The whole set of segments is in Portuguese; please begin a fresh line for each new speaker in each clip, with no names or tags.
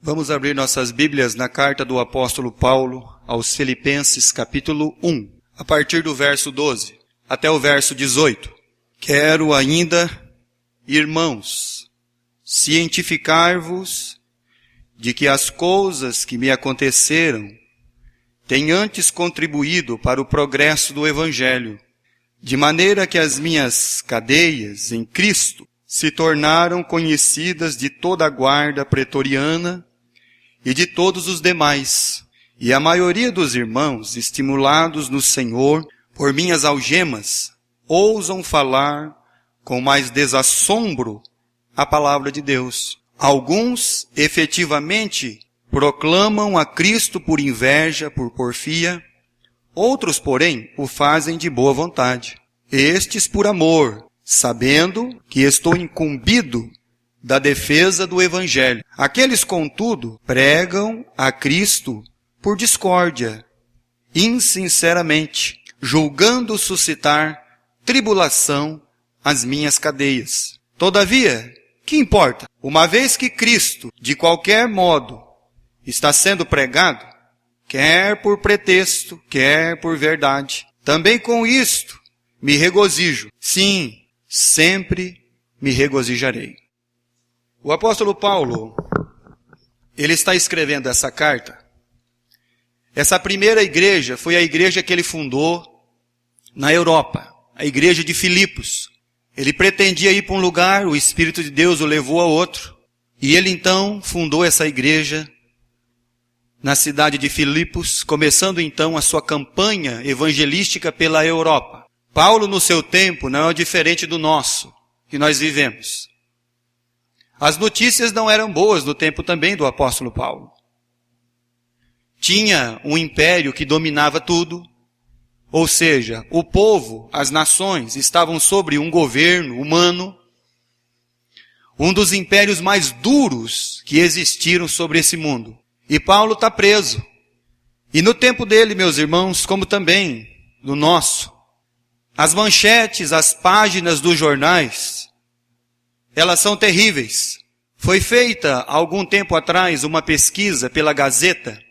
Vamos abrir nossas Bíblias na carta do apóstolo Paulo aos Filipenses, capítulo 1, a partir do verso 12 até o verso 18. Quero ainda, irmãos, cientificar-vos de que as coisas que me aconteceram têm antes contribuído para o progresso do Evangelho, de maneira que as minhas cadeias em Cristo se tornaram conhecidas de toda a guarda pretoriana e de todos os demais. E a maioria dos irmãos, estimulados no Senhor por minhas algemas, ousam falar com mais desassombro a palavra de Deus. Alguns, efetivamente, proclamam a Cristo por inveja, por porfia. Outros, porém, o fazem de boa vontade. Estes por amor, sabendo que estou incumbido da defesa do Evangelho. Aqueles, contudo, pregam a Cristo por discórdia, insinceramente, julgando suscitar tribulação às minhas cadeias. Todavia, que importa? Uma vez que Cristo, de qualquer modo, está sendo pregado, quer por pretexto, quer por verdade, também com isto me regozijo. Sim, sempre me regozijarei. O apóstolo Paulo, ele está escrevendo essa carta. Essa primeira igreja foi a igreja que ele fundou na Europa, a igreja de Filipos. Ele pretendia ir para um lugar, o Espírito de Deus o levou a outro, e ele então fundou essa igreja na cidade de Filipos, começando então a sua campanha evangelística pela Europa. Paulo, no seu tempo, não é diferente do nosso, que nós vivemos. As notícias não eram boas no tempo também do apóstolo Paulo. Tinha um império que dominava tudo, ou seja, o povo, as nações, estavam sobre um governo humano, um dos impérios mais duros que existiram sobre esse mundo. E Paulo está preso. E no tempo dele, meus irmãos, como também no nosso, as manchetes, as páginas dos jornais, elas são terríveis. Foi feita, há algum tempo atrás, uma pesquisa pela Gazeta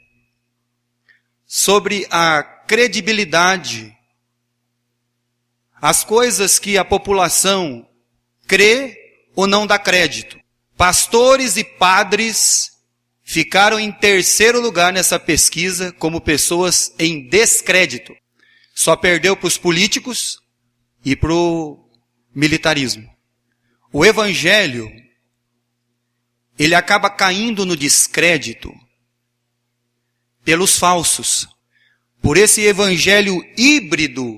sobre a credibilidade, as coisas que a população crê ou não dá crédito. Pastores e padres ficaram em terceiro lugar nessa pesquisa como pessoas em descrédito. Só perdeu para os políticos e para o militarismo. O Evangelho, ele acaba caindo no descrédito pelos falsos, por esse evangelho híbrido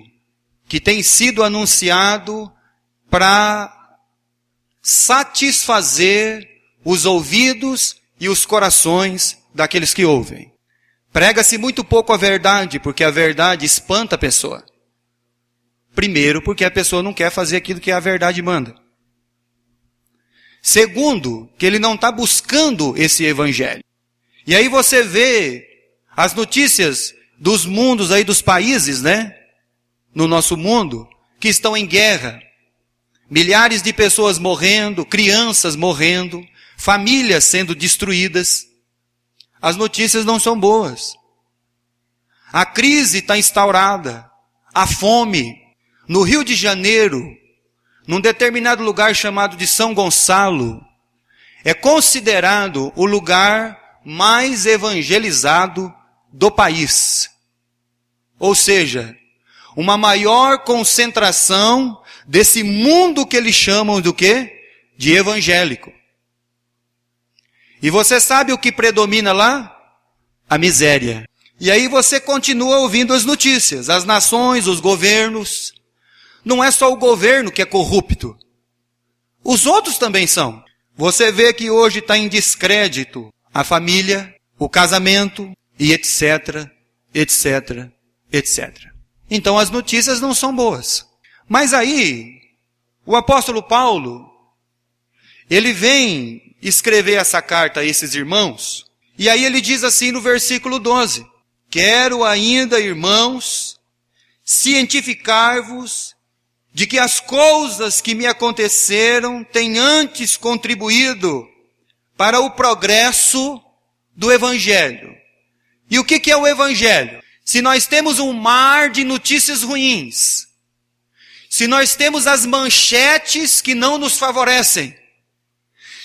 que tem sido anunciado para satisfazer os ouvidos e os corações daqueles que ouvem. Prega-se muito pouco a verdade, porque a verdade espanta a pessoa. Primeiro, porque a pessoa não quer fazer aquilo que a verdade manda. Segundo, que ele não está buscando esse evangelho. E aí você vê as notícias dos mundos aí, dos países, né? No nosso mundo, que estão em guerra. Milhares de pessoas morrendo, crianças morrendo, famílias sendo destruídas. As notícias não são boas. A crise está instaurada. A fome. No Rio de Janeiro, num determinado lugar chamado de São Gonçalo, é considerado o lugar mais evangelizado do país. Ou seja, uma maior concentração desse mundo que eles chamam do quê? De evangélico. E você sabe o que predomina lá? A miséria. E aí você continua ouvindo as notícias, as nações, os governos. Não é só o governo que é corrupto. Os outros também são. Você vê que hoje está em descrédito a família, o casamento e etc, etc, etc. Então as notícias não são boas. Mas aí, o apóstolo Paulo, ele vem escrever essa carta a esses irmãos, e aí ele diz assim no versículo 12, quero ainda, irmãos, cientificar-vos de que as coisas que me aconteceram têm antes contribuído para o progresso do Evangelho. E o que é o Evangelho? Se nós temos um mar de notícias ruins, se nós temos as manchetes que não nos favorecem,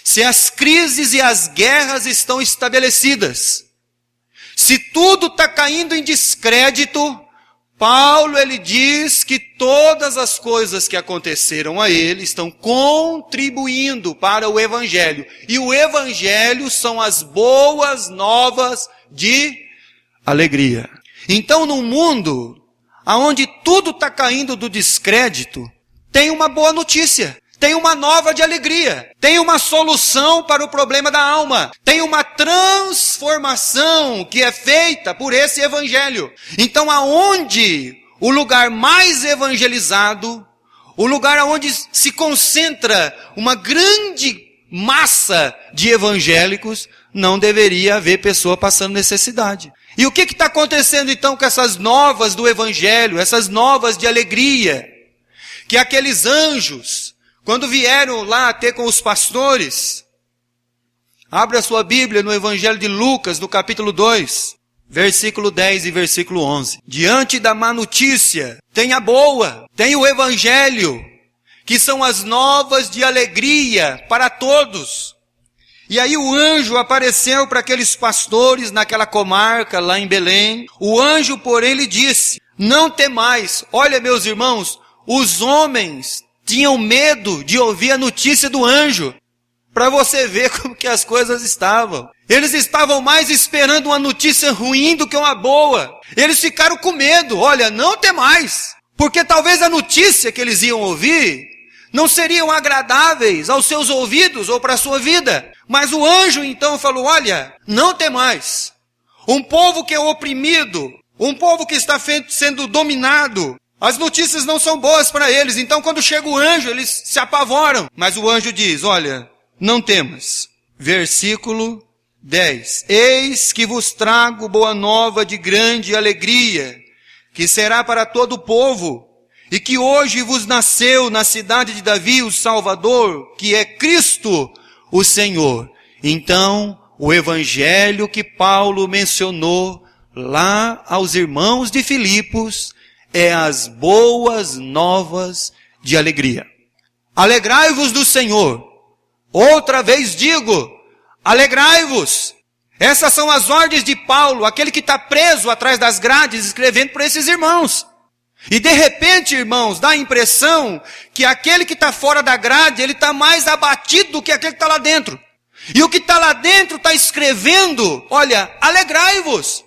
se as crises e as guerras estão estabelecidas, se tudo está caindo em descrédito, Paulo ele diz que todas as coisas que aconteceram a ele estão contribuindo para o Evangelho. E o Evangelho são as boas novas de alegria. Então, num mundo onde tudo está caindo do descrédito, tem uma boa notícia. Tem uma nova de alegria, tem uma solução para o problema da alma, tem uma transformação que é feita por esse Evangelho. Então, aonde o lugar mais evangelizado, o lugar onde se concentra uma grande massa de evangélicos, não deveria haver pessoa passando necessidade. E o que está acontecendo então com essas novas do Evangelho, essas novas de alegria? Que aqueles anjos, quando vieram lá ter com os pastores, abra a sua Bíblia no Evangelho de Lucas, no capítulo 2, versículo 10 e versículo 11. Diante da má notícia, tem a boa, tem o Evangelho, que são as novas de alegria para todos. E aí o anjo apareceu para aqueles pastores naquela comarca lá em Belém. O anjo, porém, lhe disse: não temais. Olha, meus irmãos, os homens tinham medo de ouvir a notícia do anjo, para você ver como que as coisas estavam. Eles estavam mais esperando uma notícia ruim do que uma boa. Eles ficaram com medo. Olha, não temais, porque talvez a notícia que eles iam ouvir não seriam agradáveis aos seus ouvidos ou para a sua vida. Mas o anjo então falou: olha, não temais. Um povo que é oprimido, um povo que está sendo dominado, as notícias não são boas para eles. Então, quando chega o anjo, eles se apavoram. Mas o anjo diz: olha, não temas. Versículo 10. Eis que vos trago boa nova de grande alegria, que será para todo o povo, e que hoje vos nasceu na cidade de Davi o Salvador, que é Cristo o Senhor. Então, o evangelho que Paulo mencionou lá aos irmãos de Filipos é as boas novas de alegria. Alegrai-vos do Senhor. Outra vez digo, alegrai-vos. Essas são as ordens de Paulo, aquele que está preso atrás das grades, escrevendo para esses irmãos. E de repente, irmãos, dá a impressão que aquele que está fora da grade, ele está mais abatido do que aquele que está lá dentro. E o que está lá dentro está escrevendo: olha, alegrai-vos.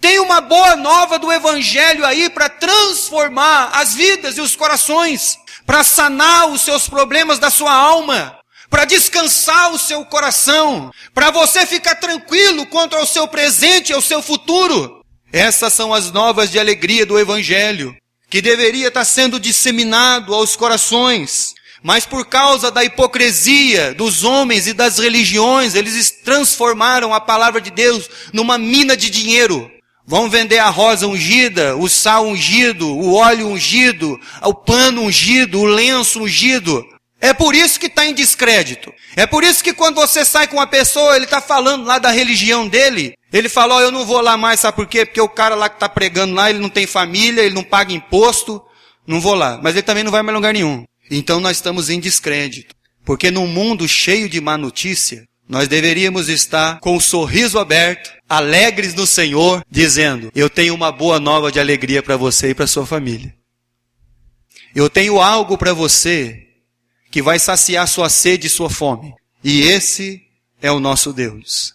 Tem uma boa nova do Evangelho aí para transformar as vidas e os corações, para sanar os seus problemas da sua alma, para descansar o seu coração, para você ficar tranquilo quanto ao seu presente e ao seu futuro. Essas são as novas de alegria do Evangelho, que deveria estar sendo disseminado aos corações, mas por causa da hipocrisia dos homens e das religiões, eles transformaram a palavra de Deus numa mina de dinheiro. Vão vender a rosa ungida, o sal ungido, o óleo ungido, o pano ungido, o lenço ungido. É por isso que está em descrédito. É por isso que quando você sai com uma pessoa, ele está falando lá da religião dele, ele fala: ó, eu não vou lá mais, sabe por quê? Porque o cara lá que está pregando lá, ele não tem família, ele não paga imposto, não vou lá. Mas ele também não vai mais lugar nenhum. Então nós estamos em descrédito. Porque num mundo cheio de má notícia, nós deveríamos estar com o sorriso aberto, alegres no Senhor, dizendo: eu tenho uma boa nova de alegria para você e para sua família. Eu tenho algo para você que vai saciar sua sede e sua fome. E esse é o nosso Deus.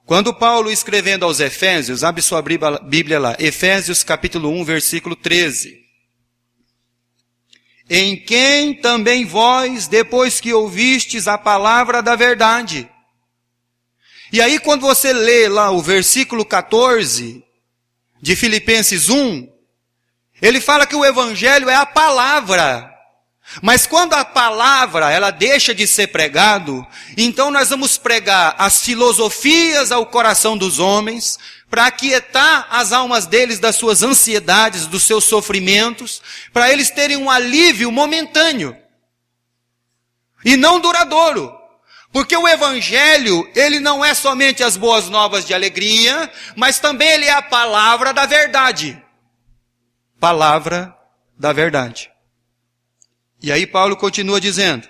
Quando Paulo, escrevendo aos Efésios, abre sua Bíblia lá, Efésios capítulo 1, versículo 13. Em quem também vós, depois que ouvistes a palavra da verdade. E aí quando você lê lá o versículo 14 de Filipenses 1, ele fala que o evangelho é a palavra. Mas quando a palavra, ela deixa de ser pregado, então nós vamos pregar as filosofias ao coração dos homens, para aquietar as almas deles das suas ansiedades, dos seus sofrimentos, para eles terem um alívio momentâneo, e não duradouro. Porque o evangelho, ele não é somente as boas novas de alegria, mas também ele é a palavra da verdade. Palavra da verdade. E aí Paulo continua dizendo: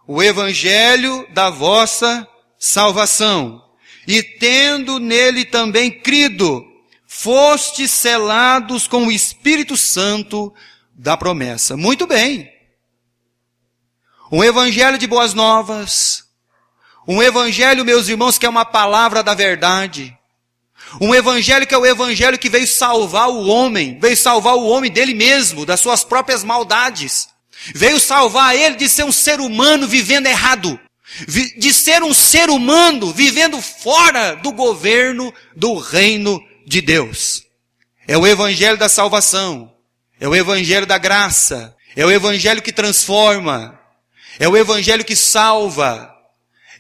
o evangelho da vossa salvação, e tendo nele também crido, fostes selados com o Espírito Santo da promessa. Muito bem. Um evangelho de boas novas. Um evangelho, meus irmãos, que é uma palavra da verdade. Um evangelho que é o evangelho que veio salvar o homem dele mesmo, das suas próprias maldades. Veio salvar ele de ser um ser humano vivendo errado. De ser um ser humano vivendo fora do governo do reino de Deus. É o evangelho da salvação. É o evangelho da graça. É o evangelho que transforma. É o evangelho que salva.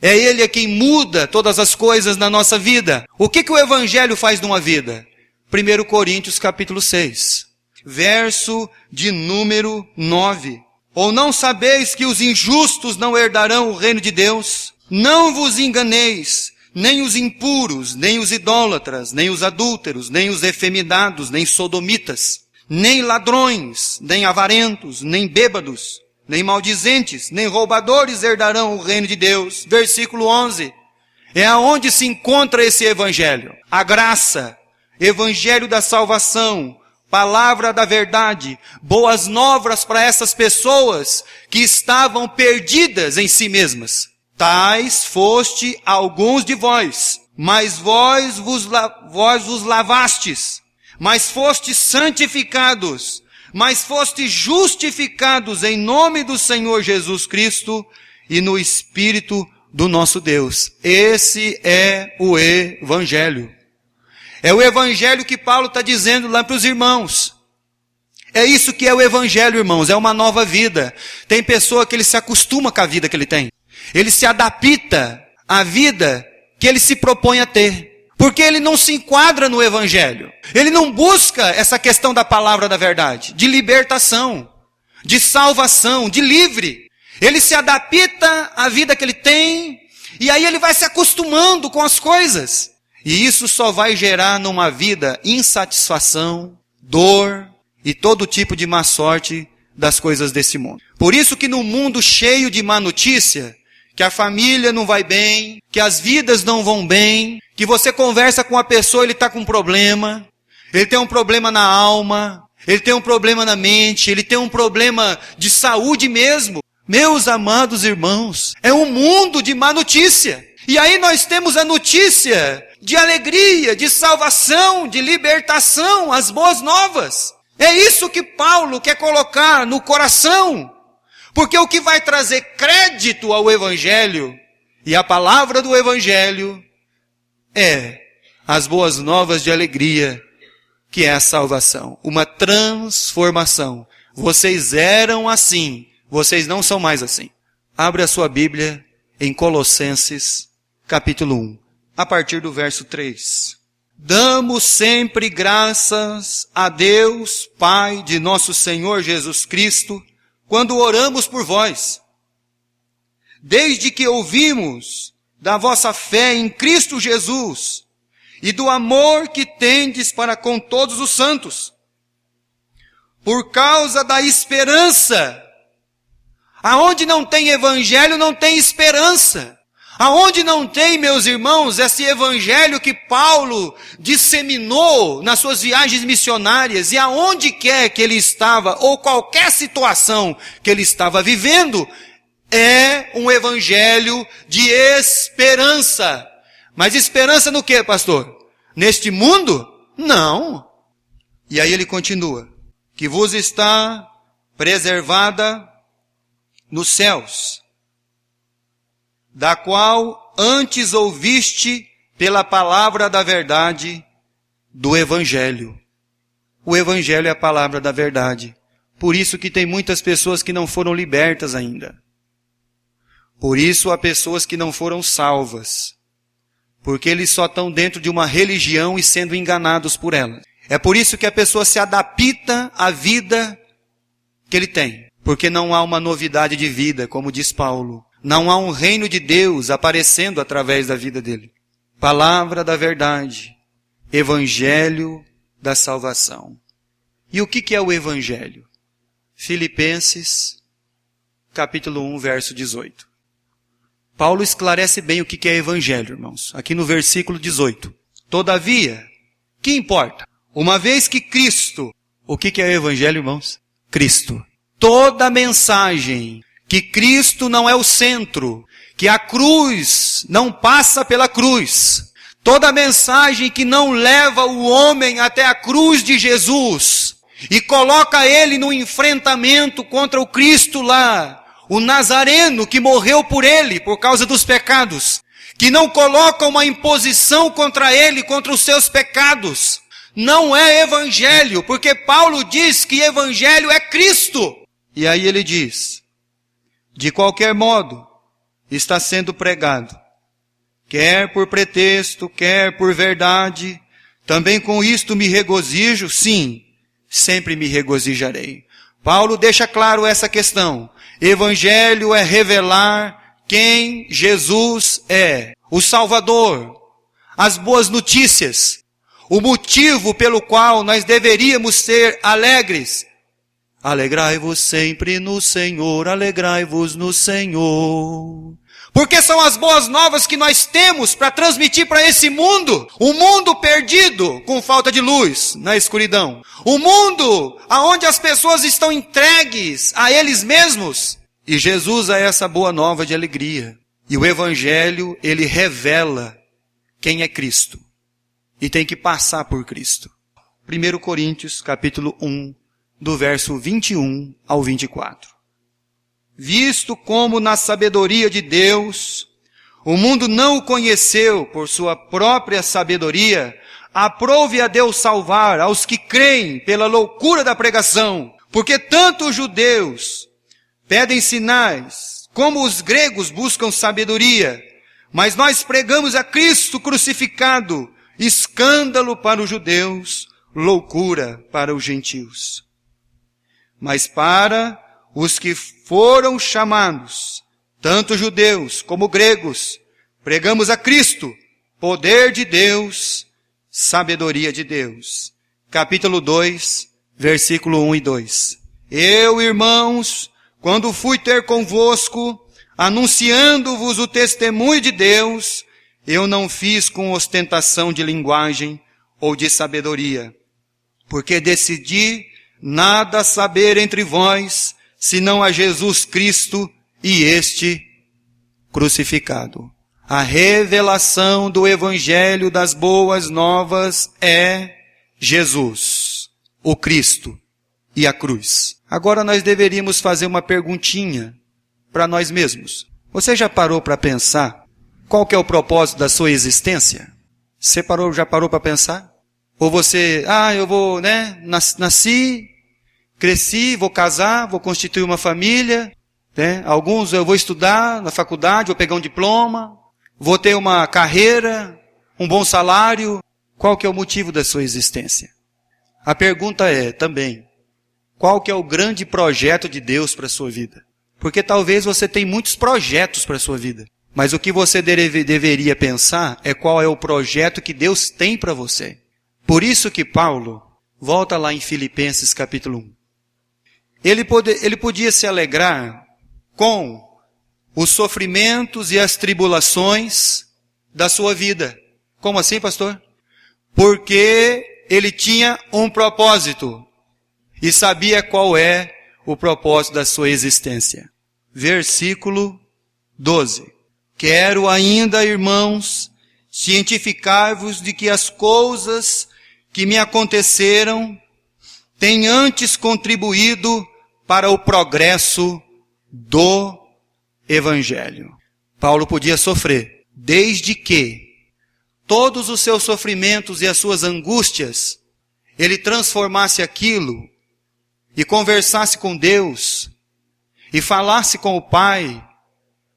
É ele quem muda todas as coisas na nossa vida. O que o evangelho faz numa vida? 1 Coríntios capítulo 6, verso de número 9. Ou não sabeis que os injustos não herdarão o reino de Deus? Não vos enganeis, nem os impuros, nem os idólatras, nem os adúlteros, nem os efeminados, nem sodomitas, nem ladrões, nem avarentos, nem bêbados, nem maldizentes, nem roubadores herdarão o reino de Deus. Versículo 11. É aonde se encontra esse evangelho. A graça, evangelho da salvação, palavra da verdade, boas novas para essas pessoas que estavam perdidas em si mesmas. Tais foste alguns de vós, mas vós vos lavastes, mas fostes santificados, mas fostes justificados em nome do Senhor Jesus Cristo e no Espírito do nosso Deus. Esse é o evangelho. É o evangelho que Paulo está dizendo lá para os irmãos. É isso que é o evangelho, irmãos, é uma nova vida. Tem pessoa que ele se acostuma com a vida que ele tem. Ele se adapta à vida que ele se propõe a ter. Porque ele não se enquadra no evangelho. Ele não busca essa questão da palavra da verdade, de libertação, de salvação, de livre. Ele se adapta à vida que ele tem, e aí ele vai se acostumando com as coisas. E isso só vai gerar numa vida insatisfação, dor e todo tipo de má sorte das coisas desse mundo. Por isso que no mundo cheio de má notícia, que a família não vai bem, que as vidas não vão bem, que você conversa com uma pessoa, ele está com um problema, ele tem um problema na alma, ele tem um problema na mente, ele tem um problema de saúde mesmo. Meus amados irmãos, é um mundo de má notícia. E aí nós temos a notícia de alegria, de salvação, de libertação, as boas novas. É isso que Paulo quer colocar no coração. Porque o que vai trazer crédito ao evangelho e a palavra do evangelho é as boas novas de alegria, que é a salvação. Uma transformação. Vocês eram assim, vocês não são mais assim. Abre a sua Bíblia em Colossenses, capítulo 1, a partir do verso 3. Damos sempre graças a Deus, Pai de nosso Senhor Jesus Cristo, quando oramos por vós. Desde que ouvimos da vossa fé em Cristo Jesus e do amor que tendes para com todos os santos, por causa da esperança. Aonde não tem evangelho, não tem esperança. Aonde não tem, meus irmãos, esse evangelho que Paulo disseminou nas suas viagens missionárias, e aonde quer que ele estava, ou qualquer situação que ele estava vivendo, é um evangelho de esperança. Mas esperança no quê, pastor? Neste mundo? Não. E aí ele continua: que vos está preservada nos céus, da qual antes ouviste pela palavra da verdade do evangelho. O evangelho é a palavra da verdade. Por isso que tem muitas pessoas que não foram libertas ainda. Por isso há pessoas que não foram salvas. Porque eles só estão dentro de uma religião e sendo enganados por ela. É por isso que a pessoa se adapta à vida que ele tem. Porque não há uma novidade de vida, como diz Paulo. Não há um reino de Deus aparecendo através da vida dele. Palavra da verdade. Evangelho da salvação. E o que é o Evangelho? Filipenses, capítulo 1, verso 18. Paulo esclarece bem o que é Evangelho, irmãos. Aqui no versículo 18. Todavia, que importa? Uma vez que Cristo... O que é o Evangelho, irmãos? Cristo. Toda mensagem que Cristo não é o centro, que a cruz não passa pela cruz, toda mensagem que não leva o homem até a cruz de Jesus e coloca ele no enfrentamento contra o Cristo lá, o Nazareno que morreu por ele, por causa dos pecados, que não coloca uma imposição contra ele, contra os seus pecados, não é Evangelho, porque Paulo diz que Evangelho é Cristo. E aí ele diz, de qualquer modo, está sendo pregado, quer por pretexto, quer por verdade, também com isto me regozijo, sim, sempre me regozijarei. Paulo deixa claro essa questão. Evangelho é revelar quem Jesus é, o Salvador, as boas notícias, o motivo pelo qual nós deveríamos ser alegres. Alegrai-vos sempre no Senhor, alegrai-vos no Senhor. Porque são as boas novas que nós temos para transmitir para esse mundo. Um mundo perdido, com falta de luz, na escuridão. Um mundo onde as pessoas estão entregues a eles mesmos. E Jesus é essa boa nova de alegria. E o Evangelho, ele revela quem é Cristo. E tem que passar por Cristo. 1 Coríntios, capítulo 1. Do verso 21 ao 24. Visto como na sabedoria de Deus, o mundo não o conheceu por sua própria sabedoria, aprove a Deus salvar aos que creem pela loucura da pregação, porque tanto os judeus pedem sinais, como os gregos buscam sabedoria, mas nós pregamos a Cristo crucificado, escândalo para os judeus, loucura para os gentios. Mas para os que foram chamados, tanto judeus como gregos, pregamos a Cristo, poder de Deus, sabedoria de Deus. Capítulo 2, versículo 1 e 2. Eu, irmãos, quando fui ter convosco, anunciando-vos o testemunho de Deus, eu não fiz com ostentação de linguagem ou de sabedoria, porque decidi nada saber entre vós, senão a Jesus Cristo e este crucificado. A revelação do Evangelho das boas novas é Jesus, o Cristo e a cruz. Agora nós deveríamos fazer uma perguntinha para nós mesmos. Você já parou para pensar qual que é o propósito da sua existência? Você já parou para pensar? Ou você, eu vou, nasci, cresci, vou casar, vou constituir uma família, alguns eu vou estudar na faculdade, vou pegar um diploma, vou ter uma carreira, um bom salário. Qual que é o motivo da sua existência? A pergunta é também, qual que é o grande projeto de Deus para a sua vida? Porque talvez você tenha muitos projetos para a sua vida, mas o que você deveria pensar é qual é o projeto que Deus tem para você. Por isso que Paulo, volta lá em Filipenses capítulo 1, ele podia se alegrar com os sofrimentos e as tribulações da sua vida. Como assim, pastor? Porque ele tinha um propósito e sabia qual é o propósito da sua existência. Versículo 12. Quero ainda, irmãos, cientificar-vos de que as coisas que me aconteceram têm antes contribuído para o progresso do Evangelho. Paulo podia sofrer, desde que todos os seus sofrimentos e as suas angústias, ele transformasse aquilo e conversasse com Deus e falasse com o Pai.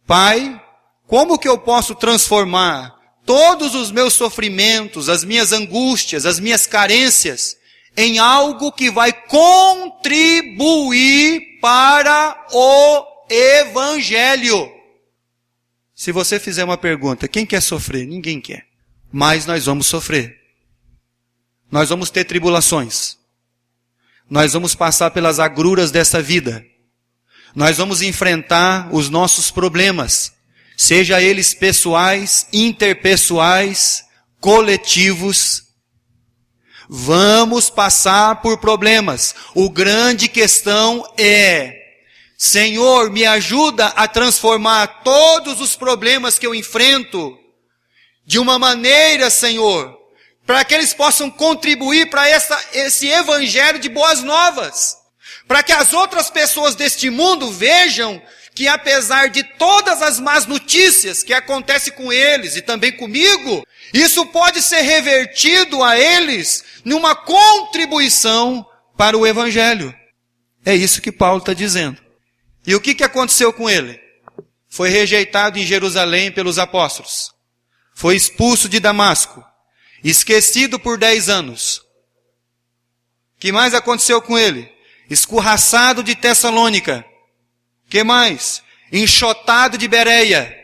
Pai, como que eu posso transformar todos os meus sofrimentos, as minhas angústias, as minhas carências, em algo que vai contribuir para o Evangelho? Se você fizer uma pergunta, quem quer sofrer? Ninguém quer. Mas nós vamos sofrer. Nós vamos ter tribulações. Nós vamos passar pelas agruras dessa vida. Nós vamos enfrentar os nossos problemas, seja eles pessoais, interpessoais, coletivos. Vamos passar por problemas. O grande questão é: Senhor, me ajuda a transformar todos os problemas que eu enfrento de uma maneira, Senhor, para que eles possam contribuir para esse evangelho de boas novas. Para que as outras pessoas deste mundo vejam que apesar de todas as más notícias que acontecem com eles e também comigo, isso pode ser revertido a eles numa contribuição para o evangelho. É isso que Paulo está dizendo. E o que aconteceu com ele? Foi rejeitado em Jerusalém pelos apóstolos. Foi expulso de Damasco. Esquecido por 10 anos. O que mais aconteceu com ele? Escorraçado de Tessalônica. O que mais? Enxotado de Bereia.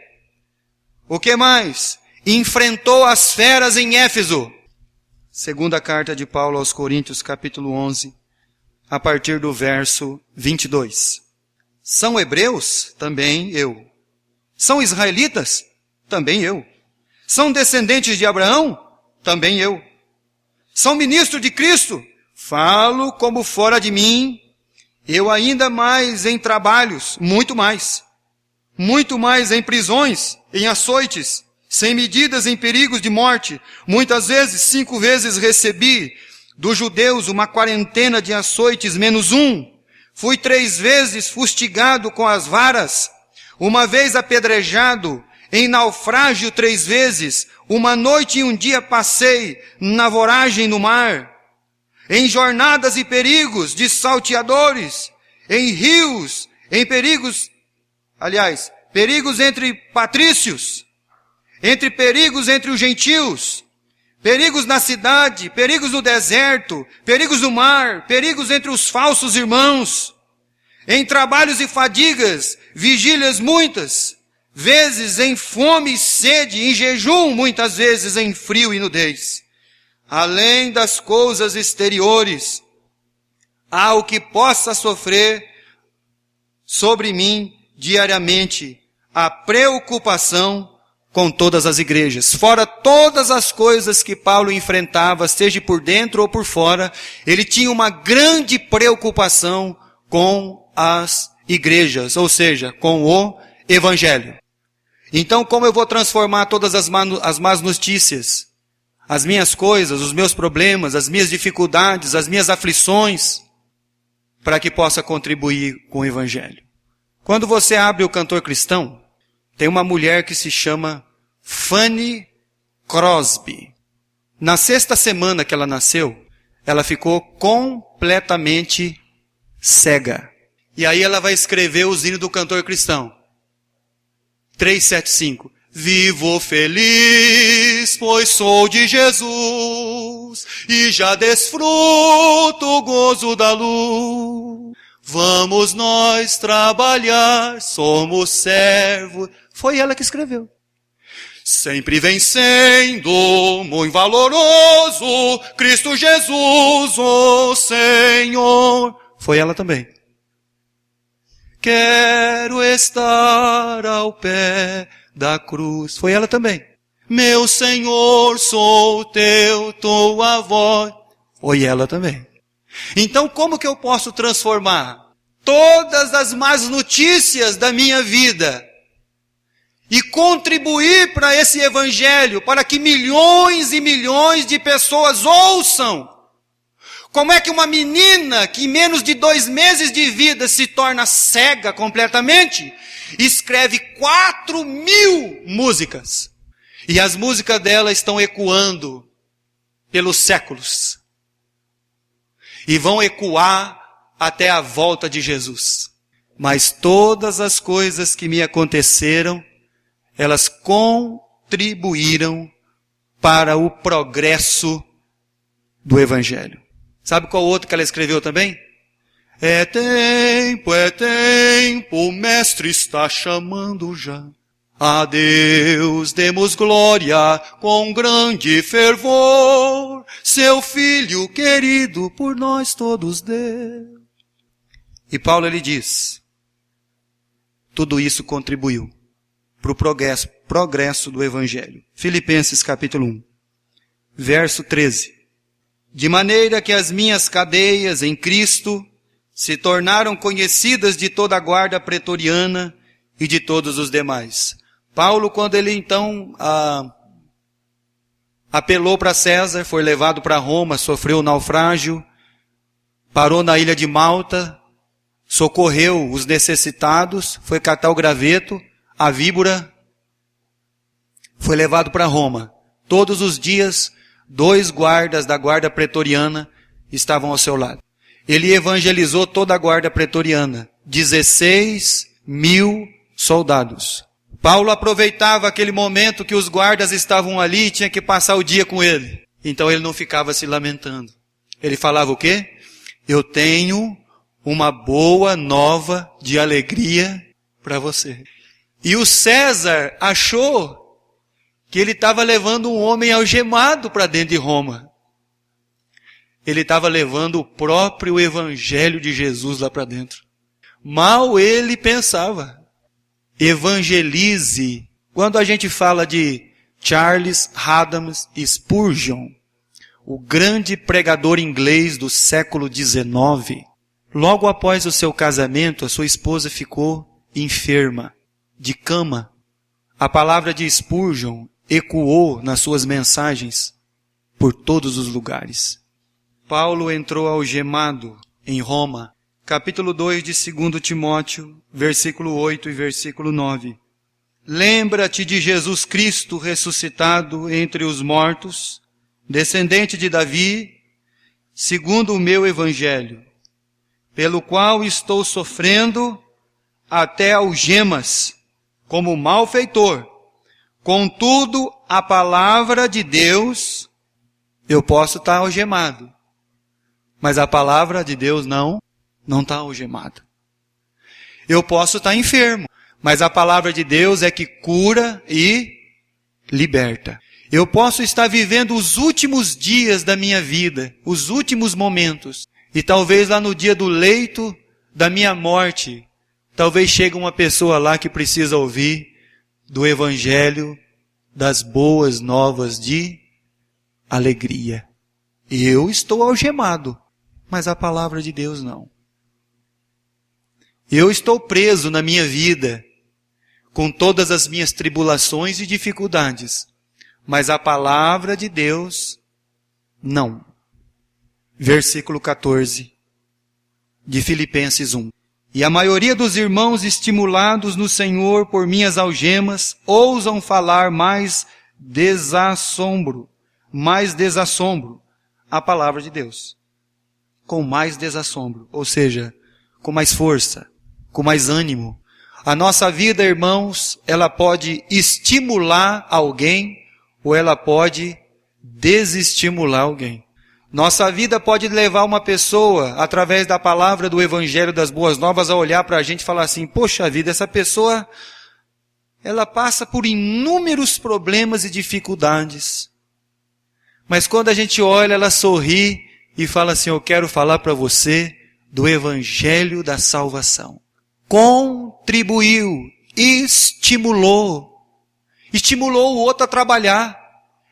O que mais? Enfrentou as feras em Éfeso. Segunda carta de Paulo aos Coríntios, capítulo 11, a partir do verso 22. São hebreus? Também eu. São israelitas? Também eu. São descendentes de Abraão? Também eu. São ministros de Cristo? Falo como fora de mim, eu ainda mais em trabalhos, muito mais em prisões, em açoites, sem medidas em perigos de morte. Muitas vezes, 5 vezes recebi dos judeus uma quarentena de açoites menos 1. Fui 3 vezes fustigado com as varas, uma vez apedrejado, em naufrágio 3 vezes, uma noite e um dia passei na voragem no mar, em jornadas e perigos de salteadores, em rios, em perigos entre patrícios, perigos entre os gentios, perigos na cidade, perigos no deserto, perigos no mar, perigos entre os falsos irmãos, em trabalhos e fadigas, vigílias muitas vezes, em fome e sede, em jejum, muitas vezes em frio e nudez. Além das coisas exteriores, há o que possa sofrer sobre mim diariamente, a preocupação com todas as igrejas. Fora todas as coisas que Paulo enfrentava, seja por dentro ou por fora, ele tinha uma grande preocupação com as igrejas, ou seja, com o evangelho. Então, como eu vou transformar todas as más notícias, as minhas coisas, os meus problemas, as minhas dificuldades, as minhas aflições, para que possa contribuir com o evangelho? Quando você abre o Cantor Cristão, tem uma mulher que se chama Fanny Crosby. Na 6ª semana que ela nasceu, ela ficou completamente cega. E aí ela vai escrever o hino do Cantor Cristão. 375. Vivo feliz, pois sou de Jesus, e já desfruto o gozo da luz. Vamos nós trabalhar, somos servos. Foi ela que escreveu. Sempre vencendo, muito valoroso, Cristo Jesus, o Senhor. Foi ela também. Quero estar ao pé da cruz. Foi ela também. Meu Senhor, sou teu, tua voz. Foi ela também. Então, como que eu posso transformar todas as más notícias da minha vida e contribuir para esse evangelho, para que milhões e milhões de pessoas ouçam? Como é que uma menina que em menos de 2 meses de vida se torna cega completamente, escreve 4.000 músicas, e as músicas dela estão ecoando pelos séculos, e vão ecoar até a volta de Jesus. Mas todas as coisas que me aconteceram, elas contribuíram para o progresso do evangelho. Sabe qual outro que ela escreveu também? É tempo, o mestre está chamando já. A Deus demos glória com grande fervor, seu Filho querido por nós todos deu. E Paulo ele diz, tudo isso contribuiu para o progresso do Evangelho. Filipenses capítulo 1, verso 13. De maneira que as minhas cadeias em Cristo se tornaram conhecidas de toda a guarda pretoriana e de todos os demais. Paulo, quando ele então apelou para César, foi levado para Roma, sofreu um naufrágio, parou na ilha de Malta, socorreu os necessitados, foi catar o graveto, a víbora, foi levado para Roma. Todos os dias, 2 guardas da guarda pretoriana estavam ao seu lado. Ele evangelizou toda a guarda pretoriana, 16.000 soldados. Paulo aproveitava aquele momento que os guardas estavam ali e tinha que passar o dia com ele. Então ele não ficava se lamentando. Ele falava o quê? Eu tenho uma boa nova de alegria para você. E o César achou que ele estava levando um homem algemado para dentro de Roma. Ele estava levando o próprio Evangelho de Jesus lá para dentro. Mal ele pensava. Evangelize. Quando a gente fala de Charles Adams Spurgeon, o grande pregador inglês do século XIX, logo após o seu casamento, a sua esposa ficou enferma, de cama. A palavra de Spurgeon ecoou nas suas mensagens por todos os lugares. Paulo entrou algemado em Roma. Capítulo 2 de 2 Timóteo, versículo 8 e versículo 9. Lembra-te de Jesus Cristo ressuscitado entre os mortos, descendente de Davi, segundo o meu evangelho, pelo qual estou sofrendo até algemas, como malfeitor. Contudo, a palavra de Deus, eu posso estar algemado, mas a palavra de Deus não está algemada. Eu posso estar enfermo, mas a palavra de Deus é que cura e liberta. Eu posso estar vivendo os últimos dias da minha vida, os últimos momentos, e talvez lá no dia do leito da minha morte, talvez chegue uma pessoa lá que precisa ouvir do Evangelho das boas novas de alegria. Eu estou algemado, mas a palavra de Deus não. Eu estou preso na minha vida, com todas as minhas tribulações e dificuldades, mas a palavra de Deus, não. Versículo 14 de Filipenses 1. E a maioria dos irmãos estimulados no Senhor por minhas algemas, ousam falar mais desassombro a palavra de Deus. Com mais desassombro, ou seja, com mais força, com mais ânimo. A nossa vida, irmãos, ela pode estimular alguém ou ela pode desestimular alguém. Nossa vida pode levar uma pessoa, através da palavra do Evangelho das Boas Novas, a olhar para a gente e falar assim, poxa vida, essa pessoa, ela passa por inúmeros problemas e dificuldades. Mas quando a gente olha, ela sorri e fala assim, eu quero falar para você do Evangelho da salvação. Contribuiu, estimulou o outro a trabalhar.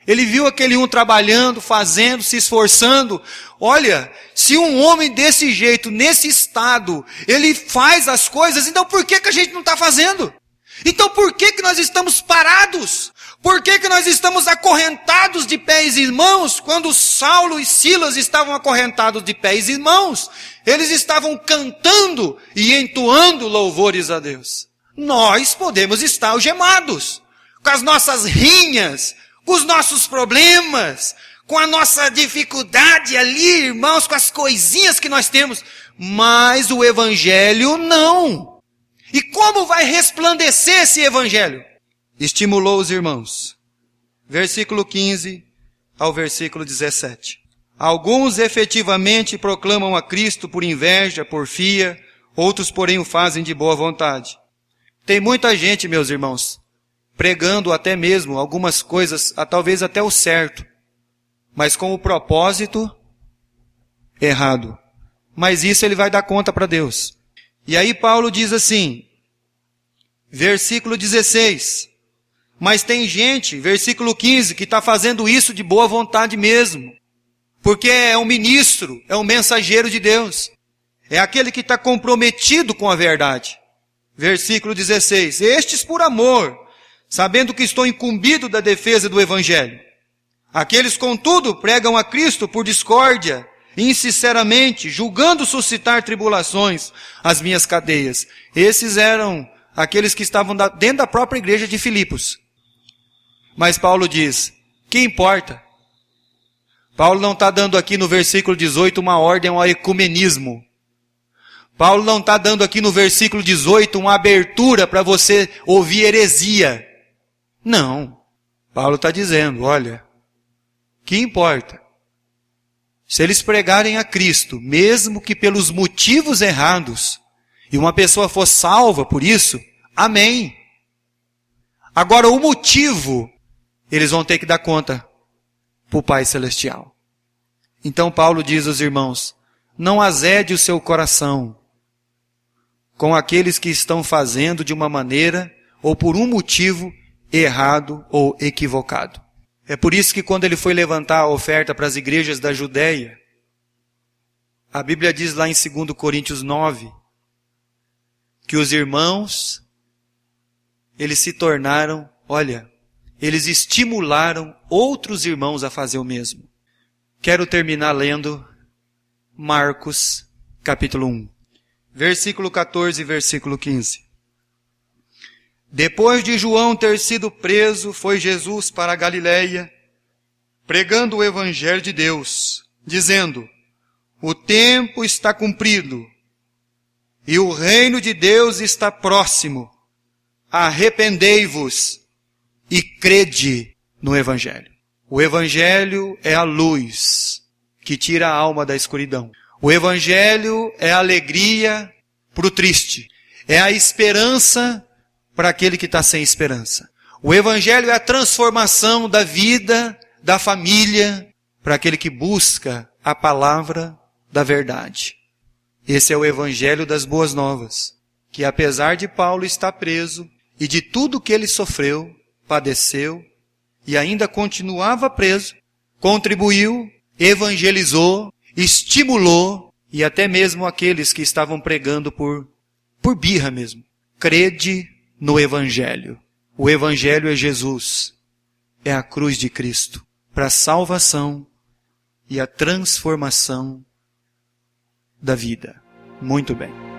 Ele viu aquele um trabalhando, fazendo, se esforçando. Olha, se um homem desse jeito, nesse estado, ele faz as coisas, então por que a gente não está fazendo? Então por que nós estamos parados? Por que nós estamos acorrentados de pés e mãos? Quando Saulo e Silas estavam acorrentados de pés e mãos, eles estavam cantando e entoando louvores a Deus. Nós podemos estar algemados, com as nossas rinhas, com os nossos problemas, com a nossa dificuldade ali, irmãos, com as coisinhas que nós temos, mas o Evangelho não. E como vai resplandecer esse Evangelho? Estimulou os irmãos. Versículo 15 ao versículo 17. Alguns efetivamente proclamam a Cristo por inveja, porfia, outros porém o fazem de boa vontade. Tem muita gente, meus irmãos, pregando até mesmo algumas coisas, talvez até o certo, mas com o propósito errado. Mas isso ele vai dar conta para Deus. E aí Paulo diz assim, versículo 16, mas tem gente, versículo 15, que está fazendo isso de boa vontade mesmo, porque é um ministro, é um mensageiro de Deus, é aquele que está comprometido com a verdade. Versículo 16, estes por amor, sabendo que estou incumbido da defesa do Evangelho. Aqueles, contudo, pregam a Cristo por discórdia, insinceramente, julgando suscitar tribulações às minhas cadeias. Esses eram aqueles que estavam dentro da própria igreja de Filipos. Mas Paulo diz, que importa? Paulo não está dando aqui no versículo 18 uma ordem ao ecumenismo. Paulo não está dando aqui no versículo 18 uma abertura para você ouvir heresia. Não. Paulo está dizendo, olha, que importa? Se eles pregarem a Cristo, mesmo que pelos motivos errados, e uma pessoa for salva por isso, amém. Agora o motivo, eles vão ter que dar conta para o Pai Celestial. Então Paulo diz aos irmãos, não azede o seu coração com aqueles que estão fazendo de uma maneira ou por um motivo errado ou equivocado. É por isso que quando ele foi levantar a oferta para as igrejas da Judéia, a Bíblia diz lá em 2 Coríntios 9, que os irmãos, eles se tornaram, olha, eles estimularam outros irmãos a fazer o mesmo. Quero terminar lendo Marcos, capítulo 1, versículo 14 e versículo 15. Depois de João ter sido preso, foi Jesus para a Galileia, pregando o Evangelho de Deus, dizendo, o tempo está cumprido e o reino de Deus está próximo. Arrependei-vos e crede no Evangelho. O Evangelho é a luz que tira a alma da escuridão. O Evangelho é a alegria para o triste. É a esperança para aquele que está sem esperança. O Evangelho é a transformação da vida, da família, para aquele que busca a palavra da verdade. Esse é o Evangelho das boas novas, que apesar de Paulo estar preso e de tudo que ele sofreu, padeceu e ainda continuava preso, contribuiu, evangelizou, estimulou e até mesmo aqueles que estavam pregando por birra mesmo. Crede no Evangelho. O Evangelho é Jesus, é a cruz de Cristo, para a salvação e a transformação da vida. Muito bem.